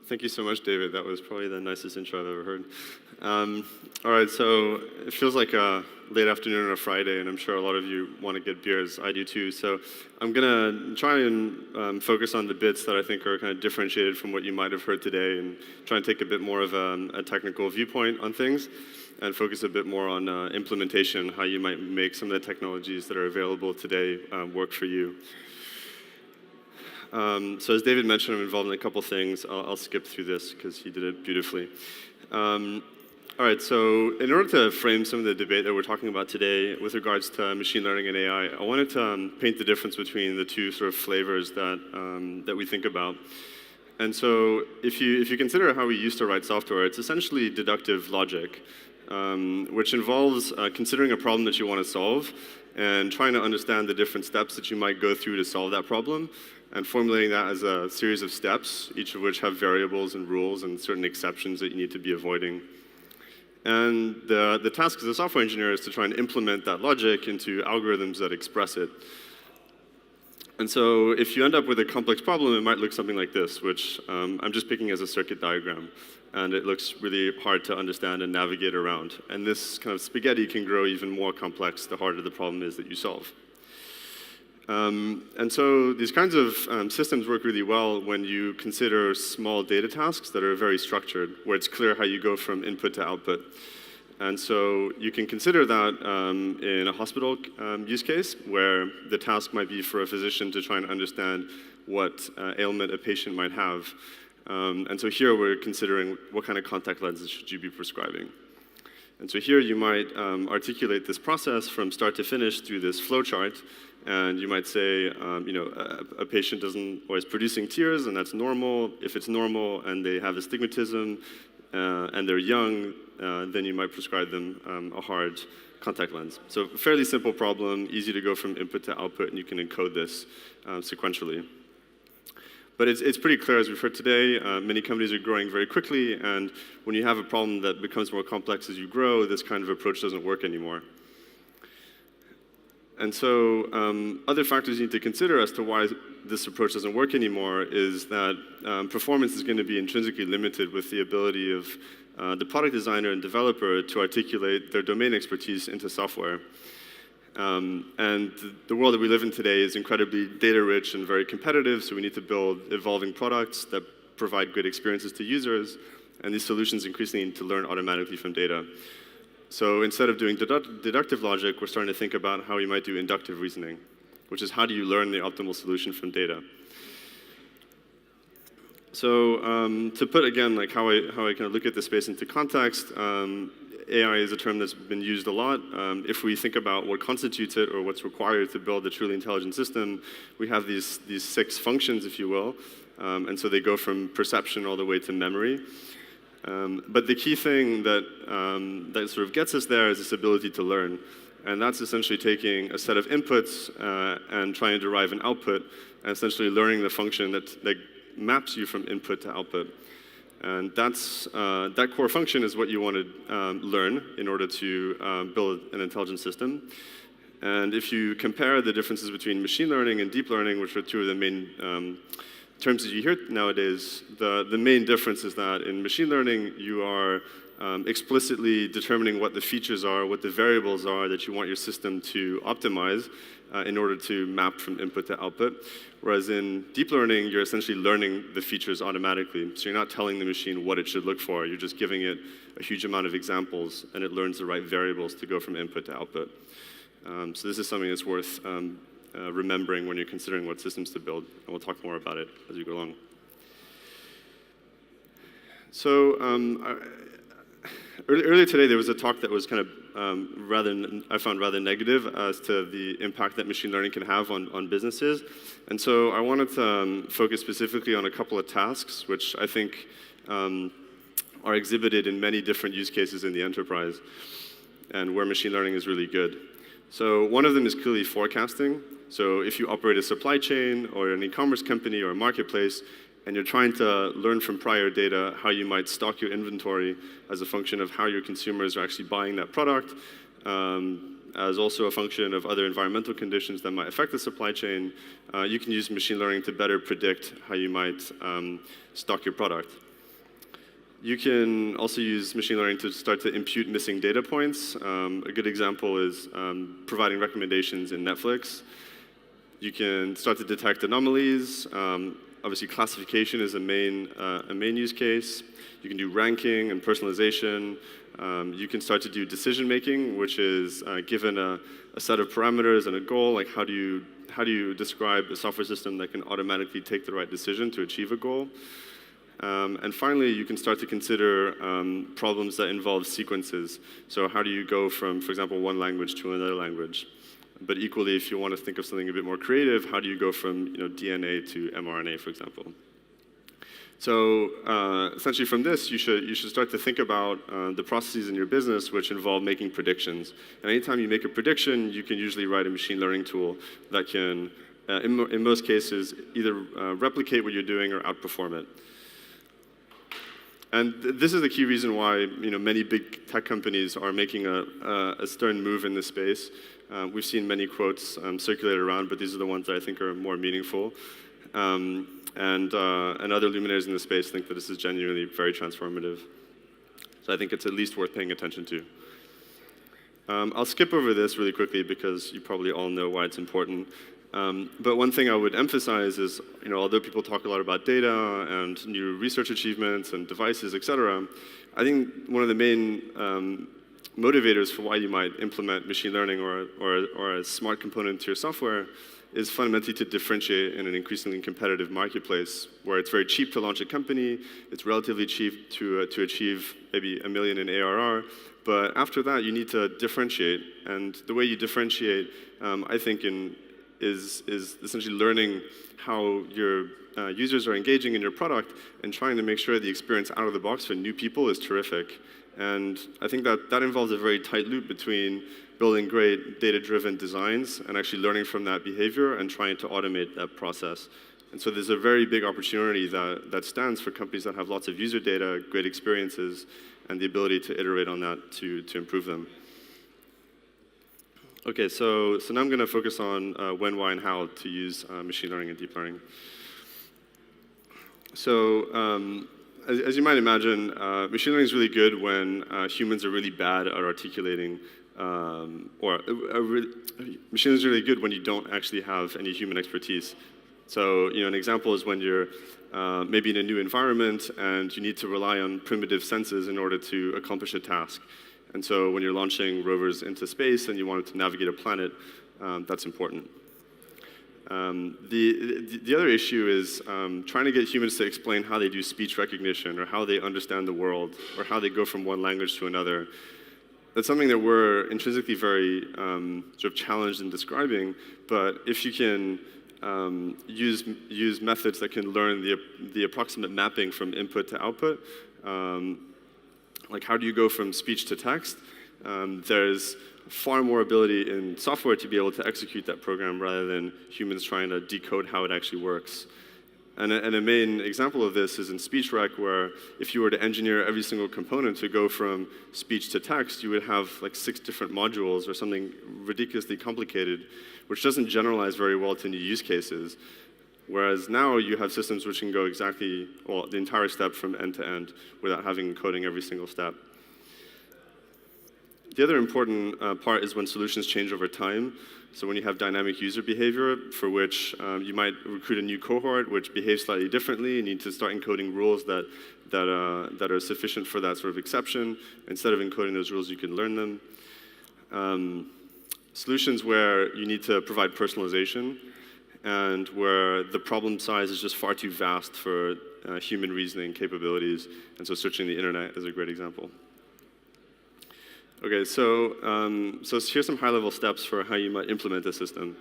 Thank you so much, David. That was probably the nicest intro I've ever heard. All right, so it feels like a late afternoon on a Friday, and I'm sure a lot of you want to get beers. I do too. So I'm going to try and focus on the bits that I think are kind of differentiated from what you might have heard today, and try and take a bit more of a technical viewpoint on things, and focus a bit more on implementation, how you might make some of the technologies that are available today work for you. So as David mentioned, I'm involved in a couple things. I'll skip through this because he did it beautifully. All right, so in order to frame some of the debate that we're talking about today with regards to machine learning and AI, I wanted to paint the difference between the two sort of flavors that we think about. And so if you consider how we used to write software, it's essentially deductive logic, which involves considering a problem that you want to solve and trying to understand the different steps that you might go through to solve that problem, and formulating that as a series of steps, each of which have variables and rules and certain exceptions that you need to be avoiding. And the task as a software engineer is to try and implement that logic into algorithms that express it. And so if you end up with a complex problem, it might look something like this, which I'm just picking as a circuit diagram. And it looks really hard to understand and navigate around. And this kind of spaghetti can grow even more complex the harder the problem is that you solve. And so these kinds of systems work really well when you consider small data tasks that are very structured, where it's clear how you go from input to output. And so you can consider that in a hospital use case, where the task might be for a physician to try and understand what ailment a patient might have. And so here we're considering what kind of contact lenses should you be prescribing. And so here you might articulate this process from start to finish through this flow chart. And you might say, a patient is producing tears, and that's normal. If it's normal and they have astigmatism and they're young, then you might prescribe them a hard contact lens. So a fairly simple problem, easy to go from input to output, and you can encode this sequentially. But it's pretty clear, as we've heard today, many companies are growing very quickly, and when you have a problem that becomes more complex as you grow, this kind of approach doesn't work anymore. And so other factors you need to consider as to why this approach doesn't work anymore is that performance is going to be intrinsically limited with the ability of the product designer and developer to articulate their domain expertise into software. And the world that we live in today is incredibly data-rich and very competitive, so we need to build evolving products that provide good experiences to users, and these solutions increasingly need to learn automatically from data. So instead of doing deductive logic, we're starting to think about how we might do inductive reasoning, which is how do you learn the optimal solution from data. So to put, again, like how I kind of look at this space into context, AI is a term that's been used a lot. If we think about what constitutes it or what's required to build a truly intelligent system, we have these 6 functions, if you will. And so they go from perception all the way to memory. But the key thing that sort of gets us there is this ability to learn. And that's essentially taking a set of inputs and trying to derive an output, and essentially learning the function that maps you from input to output. And that core function is what you want to learn in order to build an intelligent system. And if you compare the differences between machine learning and deep learning, which are two of the main terms that you hear nowadays, the main difference is that in machine learning, you are explicitly determining what the features are, what the variables are that you want your system to optimize in order to map from input to output. Whereas in deep learning, you're essentially learning the features automatically. So you're not telling the machine what it should look for. You're just giving it a huge amount of examples, and it learns the right variables to go from input to output. So this is something that's worth remembering when you're considering what systems to build, and we'll talk more about it as we go along. So earlier today there was a talk that was kind of I found rather negative as to the impact that machine learning can have on businesses. And so I wanted to focus specifically on a couple of tasks which I think are exhibited in many different use cases in the enterprise and where machine learning is really good. So one of them is clearly forecasting. So if you operate a supply chain or an e-commerce company or a marketplace, and you're trying to learn from prior data how you might stock your inventory as a function of how your consumers are actually buying that product, as also a function of other environmental conditions that might affect the supply chain, you can use machine learning to better predict how you might stock your product. You can also use machine learning to start to impute missing data points. A good example is providing recommendations in Netflix. You can start to detect anomalies. Obviously, classification is a main use case. You can do ranking and personalization. You can start to do decision making, which is given a set of parameters and a goal. Like how do you describe a software system that can automatically take the right decision to achieve a goal? And finally, you can start to consider problems that involve sequences. So how do you go from, for example, one language to another language? But equally, if you want to think of something a bit more creative, how do you go from DNA to mRNA, for example? So essentially from this, you should start to think about the processes in your business which involve making predictions. And anytime you make a prediction, you can usually write a machine learning tool that can, in most cases, either replicate what you're doing or outperform it. And this is the key reason why many big tech companies are making a stern move in this space. We've seen many quotes circulate around, but these are the ones that I think are more meaningful. And other luminaries in the space think that this is genuinely very transformative. So I think it's at least worth paying attention to. I'll skip over this really quickly because you probably all know why it's important. But one thing I would emphasize is, although people talk a lot about data and new research achievements and devices, et cetera, I think one of the main motivators for why you might implement machine learning or a smart component to your software is fundamentally to differentiate in an increasingly competitive marketplace where it's very cheap to launch a company, it's relatively cheap to achieve maybe $1 million in ARR, but after that you need to differentiate. And the way you differentiate, I think, is essentially learning how your users are engaging in your product and trying to make sure the experience out of the box for new people is terrific. And I think that involves a very tight loop between building great data-driven designs and actually learning from that behavior and trying to automate that process. And so there's a very big opportunity that stands for companies that have lots of user data, great experiences, and the ability to iterate on that to improve them. Okay, so now I'm going to focus on when, why, and how to use machine learning and deep learning. So as you might imagine, machine learning is really good when humans are really bad at articulating, machine learning is really good when you don't actually have any human expertise. So an example is when you're maybe in a new environment and you need to rely on primitive senses in order to accomplish a task. And so when you're launching rovers into space and you want to navigate a planet, that's important. The other issue is trying to get humans to explain how they do speech recognition or how they understand the world or how they go from one language to another. That's something that we're intrinsically very sort of challenged in describing, but if you can use methods that can learn the approximate mapping from input to output, like how do you go from speech to text, there's far more ability in software to be able to execute that program rather than humans trying to decode how it actually works. And a main example of this is in speech rec, where if you were to engineer every single component to go from speech to text, you would have like 6 different modules or something ridiculously complicated, which doesn't generalize very well to new use cases. Whereas now you have systems which can go exactly, well, the entire step from end to end without having coding every single step. The other important part is when solutions change over time. So when you have dynamic user behavior for which you might recruit a new cohort which behaves slightly differently, you need to start encoding rules that are sufficient for that sort of exception. Instead of encoding those rules, you can learn them. Solutions where you need to provide personalization and where the problem size is just far too vast for human reasoning capabilities. And so searching the internet is a great example. Okay, so here's some high-level steps for how you might implement this system.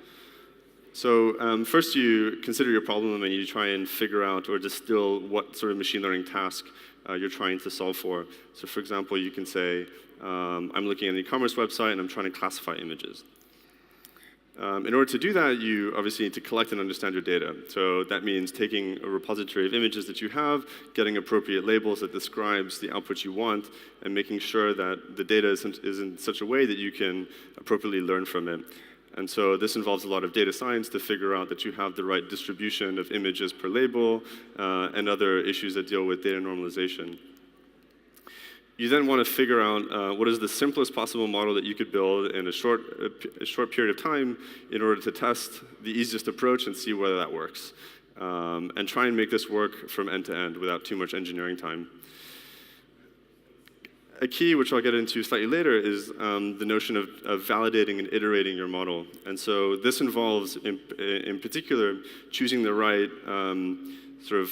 So first you consider your problem and you try and figure out or distill what sort of machine learning task you're trying to solve for. So for example, you can say, I'm looking at an e-commerce website and I'm trying to classify images. In order to do that, you obviously need to collect and understand your data. So that means taking a repository of images that you have, getting appropriate labels that describes the output you want, and making sure that the data is in such a way that you can appropriately learn from it. And so this involves a lot of data science to figure out that you have the right distribution of images per label and other issues that deal with data normalization. You then want to figure out what is the simplest possible model that you could build in a short period of time in order to test the easiest approach and see whether that works. And try and make this work from end to end without too much engineering time. A key, which I'll get into slightly later, is the notion of validating and iterating your model. And so this involves, in particular, choosing the right sort of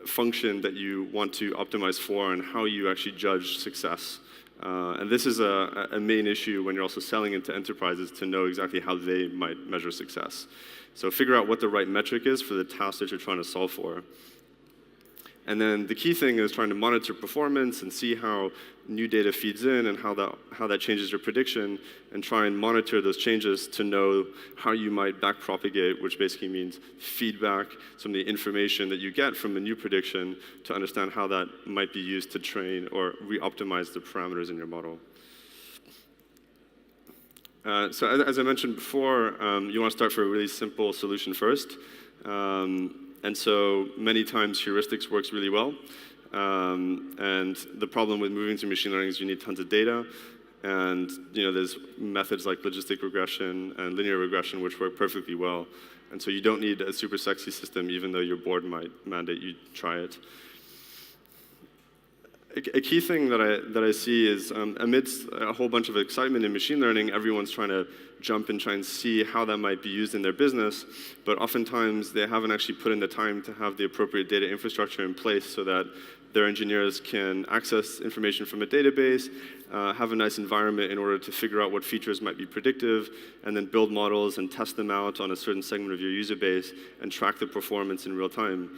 function that you want to optimize for and how you actually judge success. And this is a main issue when you're also selling into enterprises to know exactly how they might measure success. So figure out what the right metric is for the task that you're trying to solve for. And then the key thing is trying to monitor performance and see how new data feeds in and how that changes your prediction, and try and monitor those changes to know how you might backpropagate, which basically means feedback some of the information that you get from a new prediction to understand how that might be used to train or re-optimize the parameters in your model. So as I mentioned before, you want to start for a really simple solution first. And so many times heuristics works really well. And the problem with moving to machine learning is you need tons of data. And there's methods like logistic regression and linear regression which work perfectly well. And so you don't need a super sexy system even though your board might mandate you try it. A key thing that I see is amidst a whole bunch of excitement in machine learning, everyone's trying to jump and try and see how that might be used in their business, but oftentimes they haven't actually put in the time to have the appropriate data infrastructure in place so that their engineers can access information from a database, have a nice environment in order to figure out what features might be predictive, and then build models and test them out on a certain segment of your user base and track the performance in real time.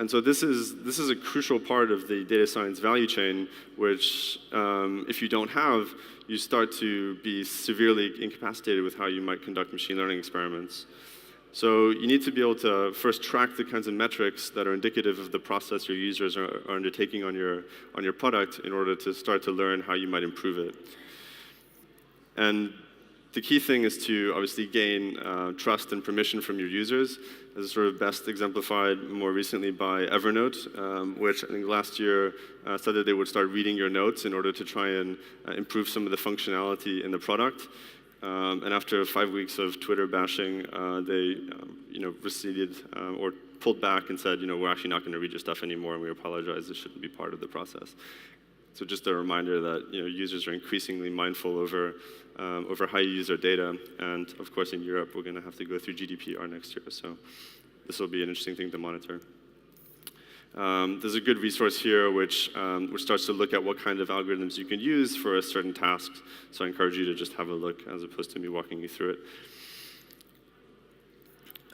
And so this is a crucial part of the data science value chain, which if you don't have, you start to be severely incapacitated with how you might conduct machine learning experiments. So you need to be able to first track the kinds of metrics that are indicative of the process your users are undertaking on your product in order to start to learn how you might improve it. And the key thing is to obviously gain trust and permission from your users. This is sort of best exemplified more recently by Evernote, which I think last year said that they would start reading your notes in order to try and improve some of the functionality in the product. And after 5 weeks of Twitter bashing, they receded or pulled back and said, we're actually not going to read your stuff anymore, and we apologize. This shouldn't be part of the process. So just a reminder that users are increasingly mindful over how you use their data, and of course in Europe we're going to have to go through GDPR next year, so this will be an interesting thing to monitor. There's a good resource here which starts to look at what kind of algorithms you can use for a certain task, so I encourage you to just have a look as opposed to me walking you through it.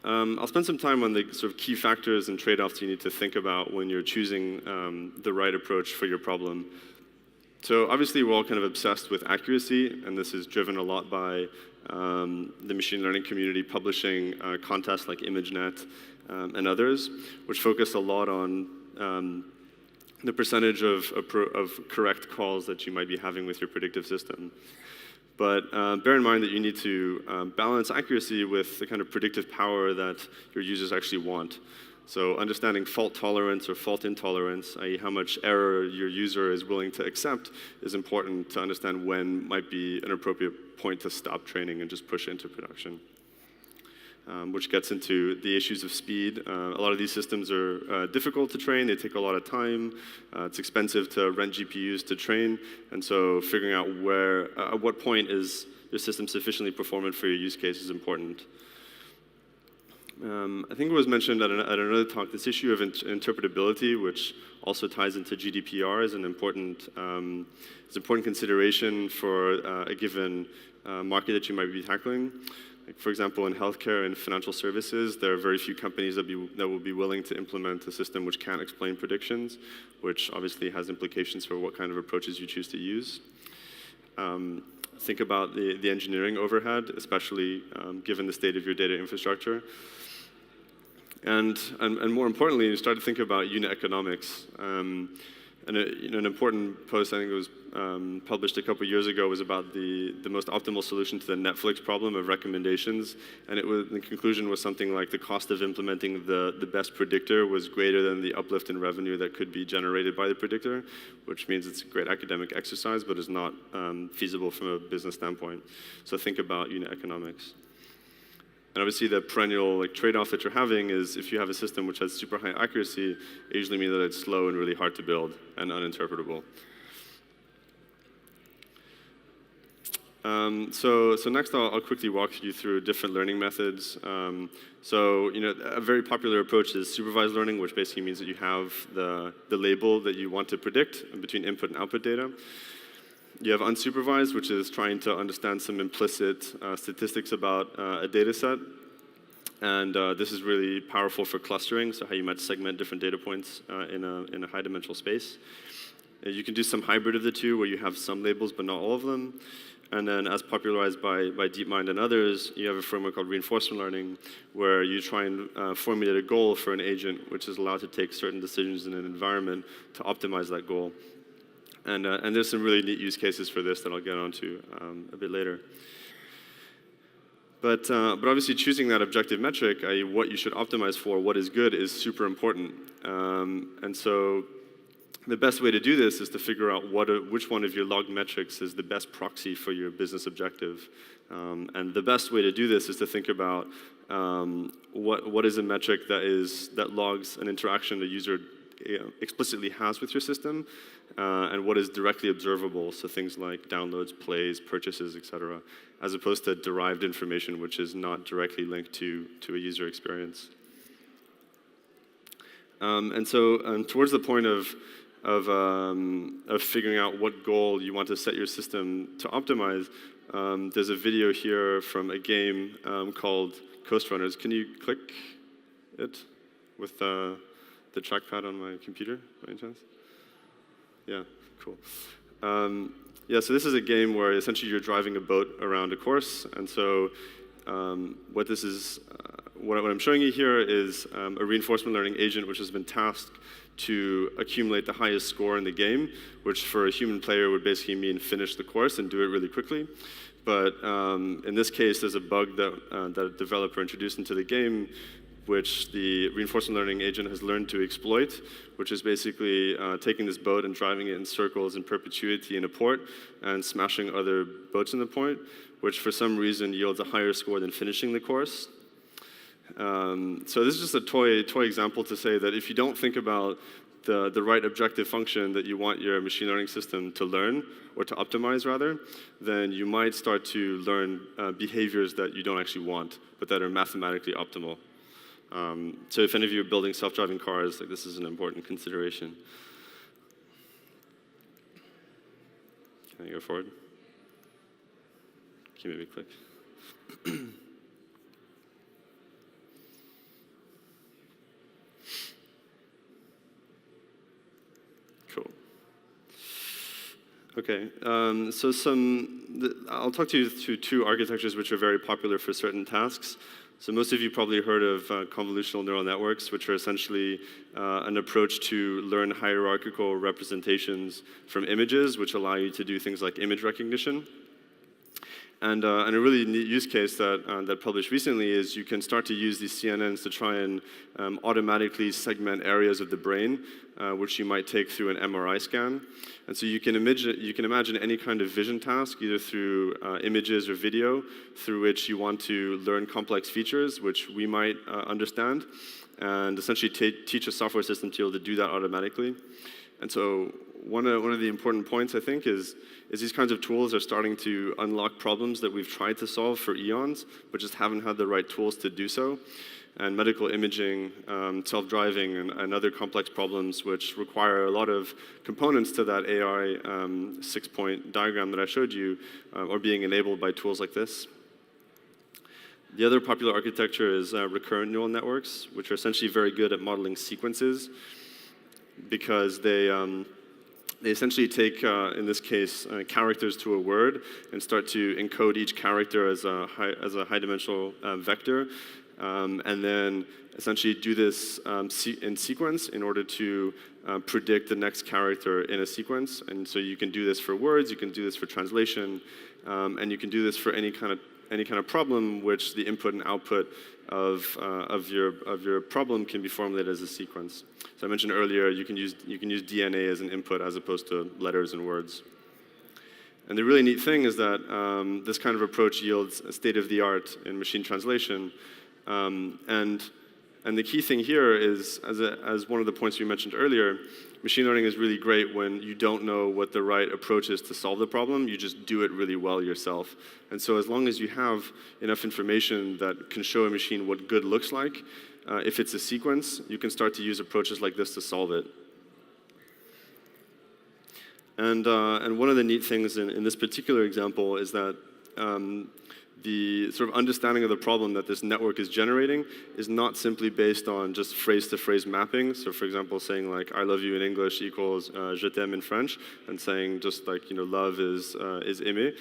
I'll spend some time on the sort of key factors and trade-offs you need to think about when you're choosing the right approach for your problem. So obviously we're all kind of obsessed with accuracy, and this is driven a lot by the machine learning community publishing contests like ImageNet and others, which focus a lot on the percentage of correct calls that you might be having with your predictive system. But bear in mind that you need to balance accuracy with the kind of predictive power that your users actually want. So understanding fault tolerance or fault intolerance, i.e. how much error your user is willing to accept, is important to understand when might be an appropriate point to stop training and just push into production. Which gets into the issues of speed. A lot of these systems are difficult to train. They take a lot of time. It's expensive to rent GPUs to train. And so figuring out at what point is your system sufficiently performant for your use case is important. I think it was mentioned at another talk, this issue of interpretability, which also ties into GDPR, is an important consideration for a given market that you might be tackling. Like for example, in healthcare and financial services, there are very few companies that will be willing to implement a system which can't explain predictions, which obviously has implications for what kind of approaches you choose to use. think about the engineering overhead, especially given the state of your data infrastructure. And more importantly, you start to think about unit economics. And an important post, I think it was published a couple years ago, was about the most optimal solution to the Netflix problem of recommendations. And the conclusion was something like the cost of implementing the best predictor was greater than the uplift in revenue that could be generated by the predictor, which means it's a great academic exercise, but is not feasible from a business standpoint. So think about unit economics. And obviously the perennial trade-off that you're having is if you have a system which has super high accuracy, it usually means that it's slow and really hard to build and uninterpretable. So next I'll quickly walk you through different learning methods. A very popular approach is Supervise Learning, which basically means that you have the label that you want to predict between input and output data. You have unsupervised, which is trying to understand some implicit statistics about a data set. And this is really powerful for clustering, so how you might segment different data points in a high-dimensional space. You can do some hybrid of the two, where you have some labels but not all of them. And then, as popularized by DeepMind and others, you have a framework called reinforcement learning, where you try and formulate a goal for an agent, which is allowed to take certain decisions in an environment to optimize that goal. And there's some really neat use cases for this that I'll get onto a bit later. But obviously choosing that objective metric, i.e. what you should optimize for, what is good, is super important. And so the best way to do this is to figure out which one of your logged metrics is the best proxy for your business objective. And the best way to do this is to think about what is a metric that logs an interaction a user explicitly has with your system, and what is directly observable, so things like downloads, plays, purchases, etc., as opposed to derived information which is not directly linked to a user experience. And so towards the point of figuring out what goal you want to set your system to optimize, there's a video here from a game called Coast Runners. Can you click it with the trackpad on my computer, by any chance? Yeah, cool. So this is a game where essentially you're driving a boat around a course, and so what I'm showing you here is a reinforcement learning agent which has been tasked to accumulate the highest score in the game, which for a human player would basically mean finish the course and do it really quickly. But in this case, there's a bug that a developer introduced into the game, which the reinforcement learning agent has learned to exploit, which is basically taking this boat and driving it in circles in perpetuity in a port and smashing other boats in the port, which for some reason yields a higher score than finishing the course. So this is just a toy example to say that if you don't think about the right objective function that you want your machine learning system to learn, or to optimize rather, then you might start to learn behaviors that you don't actually want, but that are mathematically optimal. So if any of you are building self-driving cars, this is an important consideration. Can I go forward? Can you maybe click? Cool. Okay, so I'll talk to you through two architectures which are very popular for certain tasks. So most of you probably heard of convolutional neural networks, which are essentially an approach to learn hierarchical representations from images, which allow you to do things like image recognition. And a really neat use case that published recently is you can start to use these CNNs to try and automatically segment areas of the brain, which you might take through an MRI scan. And so you can imagine any kind of vision task, either through images or video, through which you want to learn complex features, which we might understand, and essentially teach a software system to be able to do that automatically. And so one of the important points, I think, is these kinds of tools are starting to unlock problems that we've tried to solve for eons, but just haven't had the right tools to do so. And medical imaging, self-driving, and other complex problems which require a lot of components to that AI 6-point diagram that I showed you are being enabled by tools like this. The other popular architecture is recurrent neural networks, which are essentially very good at modeling sequences, because they they essentially take, in this case, characters to a word and start to encode each character as a high-dimensional vector, and then essentially do this in sequence in order to predict the next character in a sequence. And so you can do this for words, you can do this for translation, and you can do this for any kind of problem which the input and output of your problem can be formulated as a sequence. So I mentioned earlier you can use DNA as an input as opposed to letters and words. And the really neat thing is that this kind of approach yields a state-of-the-art in machine translation. And the key thing here is, as one of the points we mentioned earlier, machine learning is really great when you don't know what the right approach is to solve the problem. You just do it really well yourself. And so as long as you have enough information that can show a machine what good looks like, if it's a sequence, you can start to use approaches like this to solve it. And one of the neat things in this particular example is that the sort of understanding of the problem that this network is generating is not simply based on just phrase-to-phrase mapping. So for example, saying like, I love you in English equals je t'aime in French, and saying just like, love is aimer.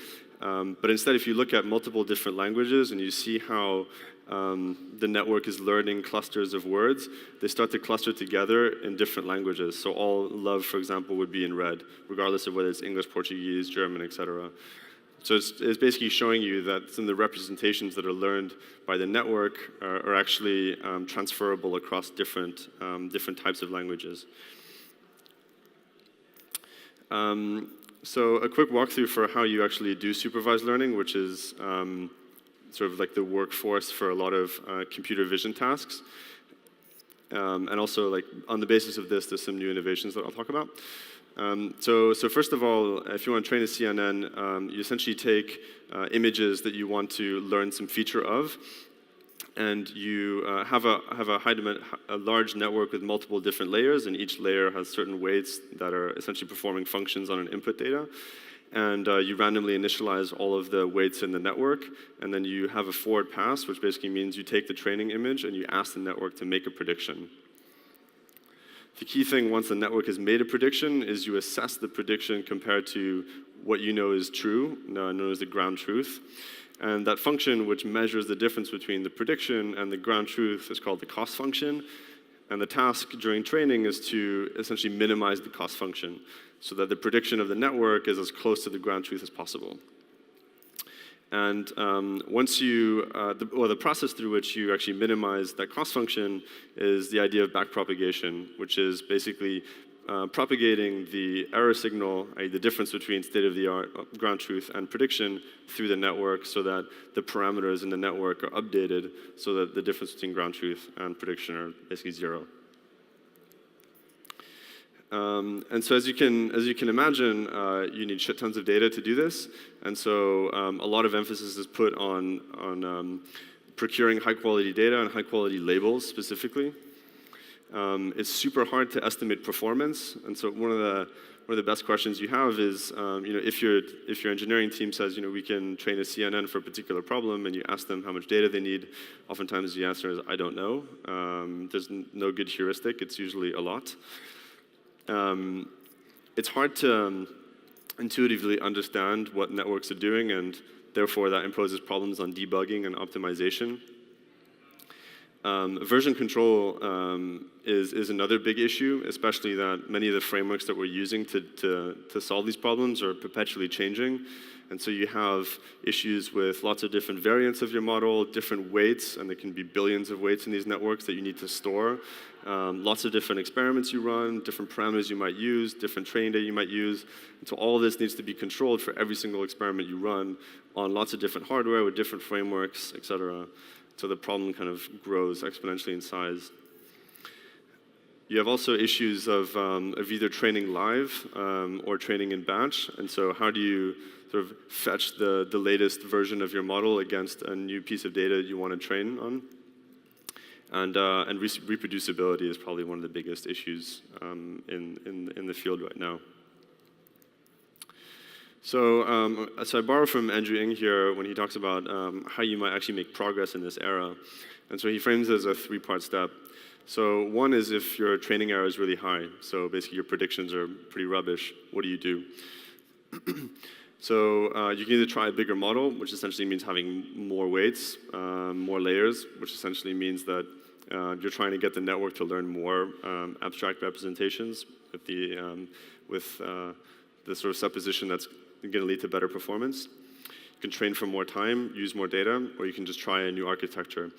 But instead, if you look at multiple different languages and you see how the network is learning clusters of words, they start to cluster together in different languages. So all love, for example, would be in red, regardless of whether it's English, Portuguese, German, etc. So it's basically showing you that some of the representations that are learned by the network are actually transferable across different types of languages. So a quick walkthrough for how you actually do supervised learning, which is sort of like the workforce for a lot of computer vision tasks. And also, like, on the basis of this, there's some new innovations that I'll talk about. So first of all, if you want to train a CNN, you essentially take images that you want to learn some feature of, and you have a large network with multiple different layers, and each layer has certain weights that are essentially performing functions on an input data. And you randomly initialize all of the weights in the network, and then you have a forward pass, which basically means you take the training image and you ask the network to make a prediction. The key thing once the network has made a prediction is you assess the prediction compared to what you know is true, known as the ground truth. And that function which measures the difference between the prediction and the ground truth is called the cost function. And the task during training is to essentially minimize the cost function so that the prediction of the network is as close to the ground truth as possible. And once you, the process through which you actually minimize that cost function is the idea of backpropagation, which is basically propagating the error signal, i.e. the difference between state-of-the-art ground truth and prediction through the network so that the parameters in the network are updated so that the difference between ground truth and prediction are basically zero. And so as you can imagine, you need shit tons of data to do this. And so a lot of emphasis is put on procuring high quality data and high quality labels specifically. It's super hard to estimate performance. And so one of the best questions you have is, if your engineering team says, we can train a CNN for a particular problem, and you ask them how much data they need, oftentimes the answer is, I don't know. There's no good heuristic. It's usually a lot. It's hard to intuitively understand what networks are doing, and therefore that imposes problems on debugging and optimization. Version control is another big issue, especially that many of the frameworks that we're using to solve these problems are perpetually changing. And so you have issues with lots of different variants of your model, different weights, and there can be billions of weights in these networks that you need to store. Lots of different experiments you run, different parameters you might use, different training data you might use. And so all of this needs to be controlled for every single experiment you run on lots of different hardware with different frameworks, et cetera. So the problem kind of grows exponentially in size. You have also issues of either training live or training in batch. And so how do you sort of fetch the latest version of your model against a new piece of data you want to train on? And reproducibility is probably one of the biggest issues in the field right now. So I borrow from Andrew Ng here when he talks about how you might actually make progress in this era. And so he frames it as a three-part step. So one is if your training error is really high. So basically your predictions are pretty rubbish. What do you do? So you can either try a bigger model, which essentially means having more weights, more layers, which essentially means that you're trying to get the network to learn more abstract representations with the sort of supposition that's going to lead to better performance. You can train for more time, use more data, or you can just try a new architecture.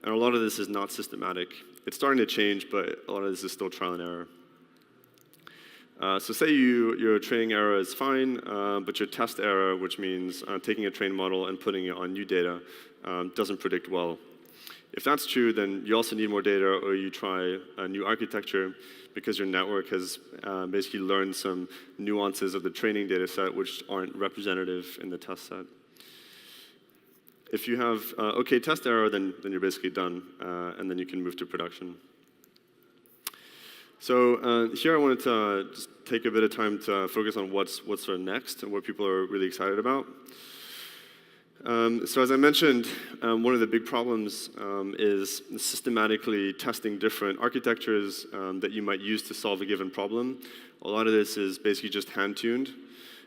And a lot of this is not systematic. It's starting to change, but a lot of this is still trial and error. So say your training error is fine, but your test error, which means taking a trained model and putting it on new data, doesn't predict well. If that's true, then you also need more data, or you try a new architecture because your network has basically learned some nuances of the training data set which aren't representative in the test set. If you have OK test error, then you're basically done, and then you can move to production. So here I wanted to just take a bit of time to focus on what's sort of next and what people are really excited about. So as I mentioned, one of the big problems is systematically testing different architectures that you might use to solve a given problem. A lot of this is basically just hand-tuned.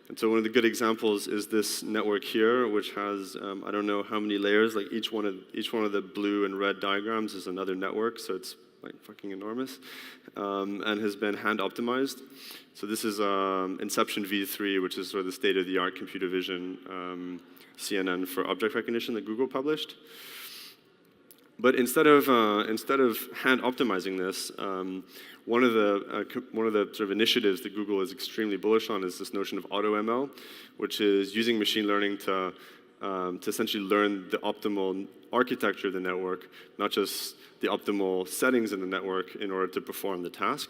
And so one of the good examples is this network here, which has, I don't know how many layers, like each one of the blue and red diagrams is another network, so it's like fucking enormous, and has been hand optimized. So this is Inception v3, which is sort of the state-of-the-art computer vision CNN for object recognition that Google published. But instead of hand optimizing this, one of the sort of initiatives that Google is extremely bullish on is this notion of AutoML, which is using machine learning to essentially learn the optimal architecture of the network, not just the optimal settings in the network in order to perform the task.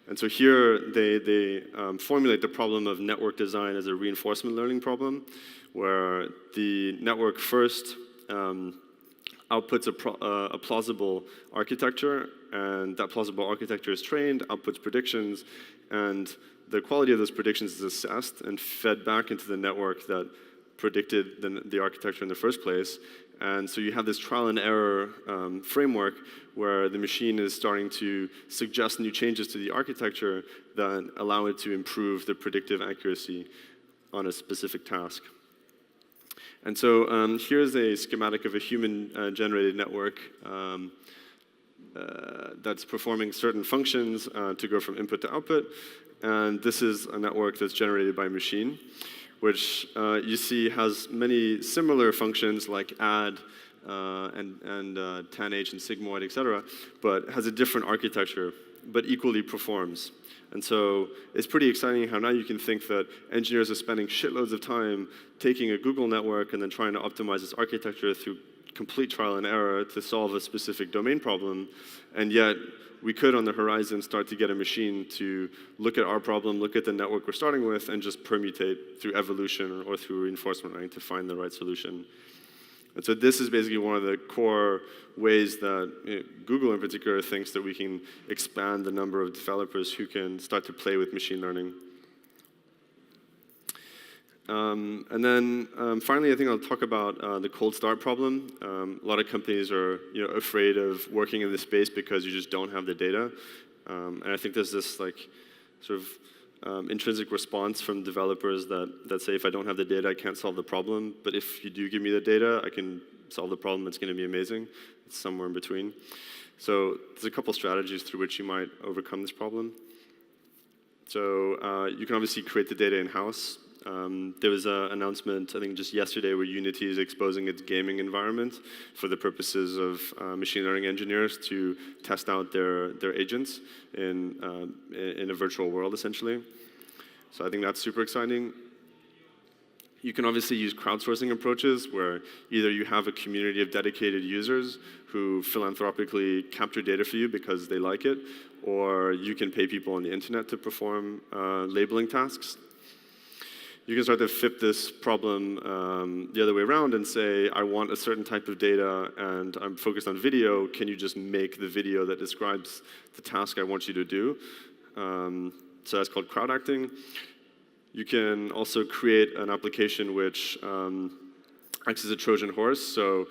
And so here they formulate the problem of network design as a reinforcement learning problem, where the network first outputs a plausible architecture, and that plausible architecture is trained, outputs predictions, and the quality of those predictions is assessed and fed back into the network that predicted the architecture in the first place. And so you have this trial and error framework where the machine is starting to suggest new changes to the architecture that allow it to improve the predictive accuracy on a specific task. And so here's a schematic of a human-generated network that's performing certain functions to go from input to output. And this is a network that's generated by machine, which you see has many similar functions like add and tanh and sigmoid, et cetera, but has a different architecture, but equally performs. And so it's pretty exciting how now you can think that engineers are spending shitloads of time taking a Google network and then trying to optimize its architecture through complete trial and error to solve a specific domain problem, and yet we could, on the horizon, start to get a machine to look at our problem, look at the network we're starting with, and just permutate through evolution or through reinforcement learning to find the right solution. And so this is basically one of the core ways that Google in particular thinks that we can expand the number of developers who can start to play with machine learning. And then finally, I think I'll talk about the cold start problem. A lot of companies are afraid of working in this space because you just don't have the data. And I think there's this like sort of intrinsic response from developers that say, if I don't have the data, I can't solve the problem. But if you do give me the data, I can solve the problem. It's going to be amazing. It's somewhere in between. So there's a couple strategies through which you might overcome this problem. So you can obviously create the data in-house. There was an announcement, I think just yesterday, where Unity is exposing its gaming environment for the purposes of machine learning engineers to test out their agents in a virtual world, essentially. So I think that's super exciting. You can obviously use crowdsourcing approaches where either you have a community of dedicated users who philanthropically capture data for you because they like it, or you can pay people on the internet to perform labeling tasks. You can start to flip this problem the other way around and say, I want a certain type of data and I'm focused on video. Can you just make the video that describes the task I want you to do? So that's called crowd acting. You can also create an application which acts as a Trojan horse. So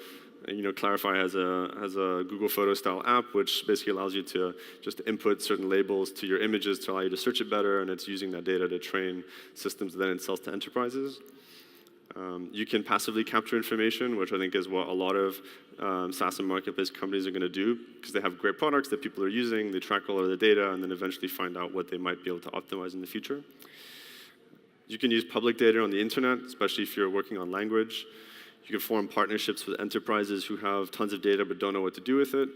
And, Clarify has a Google Photo style app, which basically allows you to just input certain labels to your images to allow you to search it better, and it's using that data to train systems that then it sells to enterprises. You can passively capture information, which I think is what a lot of SaaS and marketplace companies are going to do, because they have great products that people are using, they track all of the data, and then eventually find out what they might be able to optimize in the future. You can use public data on the internet, especially if you're working on language. You can form partnerships with enterprises who have tons of data but don't know what to do with it.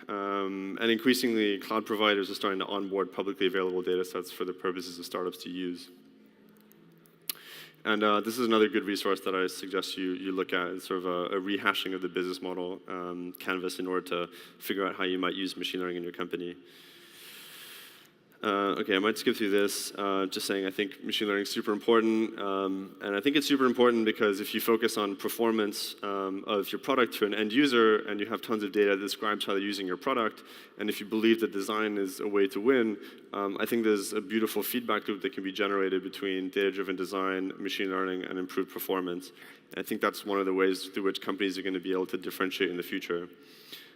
And increasingly, cloud providers are starting to onboard publicly available data sets for the purposes of startups to use. And this is another good resource that I suggest you look at. It's sort of a rehashing of the business model canvas in order to figure out how you might use machine learning in your company. Okay, I might skip through this, just saying I think machine learning is super important. And I think it's super important because if you focus on performance of your product to an end user and you have tons of data that describes how they're using your product, and if you believe that design is a way to win, I think there's a beautiful feedback loop that can be generated between data-driven design, machine learning, and improved performance. And I think that's one of the ways through which companies are going to be able to differentiate in the future.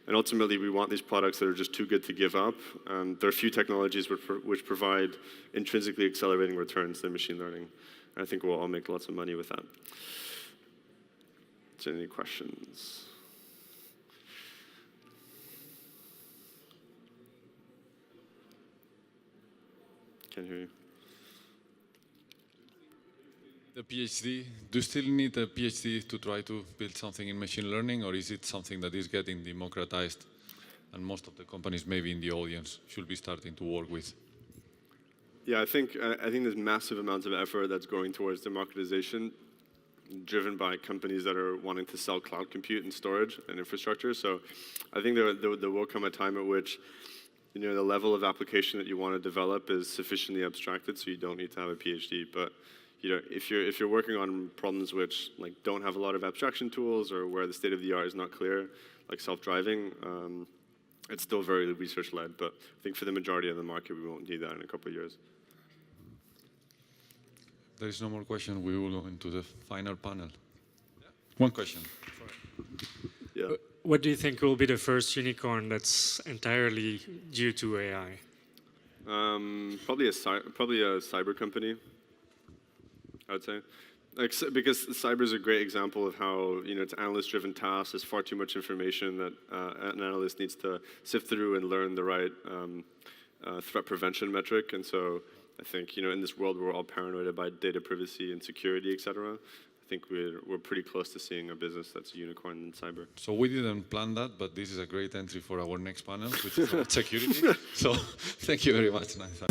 And ultimately, we want these products that are just too good to give up. There are a few technologies which provide intrinsically accelerating returns than machine learning. And I think we'll all make lots of money with that. Is there any questions? Can't hear you. The PhD, do you still need a PhD to try to build something in machine learning, or is it something that is getting democratized and most of the companies maybe in the audience should be starting to work with? Yeah, I think there's massive amounts of effort that's going towards democratization, driven by companies that are wanting to sell cloud compute and storage and infrastructure. So I think there will come a time at which the level of application that you want to develop is sufficiently abstracted so you don't need to have a PhD. But if you're working on problems which don't have a lot of abstraction tools or where the state of the art is not clear, like self-driving, it's still very research-led. But I think for the majority of the market, we won't need that in a couple of years. There is no more question. We will go into the final panel. Yeah. One question. Yeah. What do you think will be the first unicorn that's entirely due to AI? Probably a cyber company, I would say. Because cyber is a great example of how it's analyst-driven tasks. There's far too much information that an analyst needs to sift through and learn the right threat prevention metric. And so I think in this world we're all paranoid about data privacy and security, et cetera. I think we're pretty close to seeing a business that's a unicorn in cyber. So we didn't plan that, but this is a great entry for our next panel, which is about security. So thank you very much, Nathan.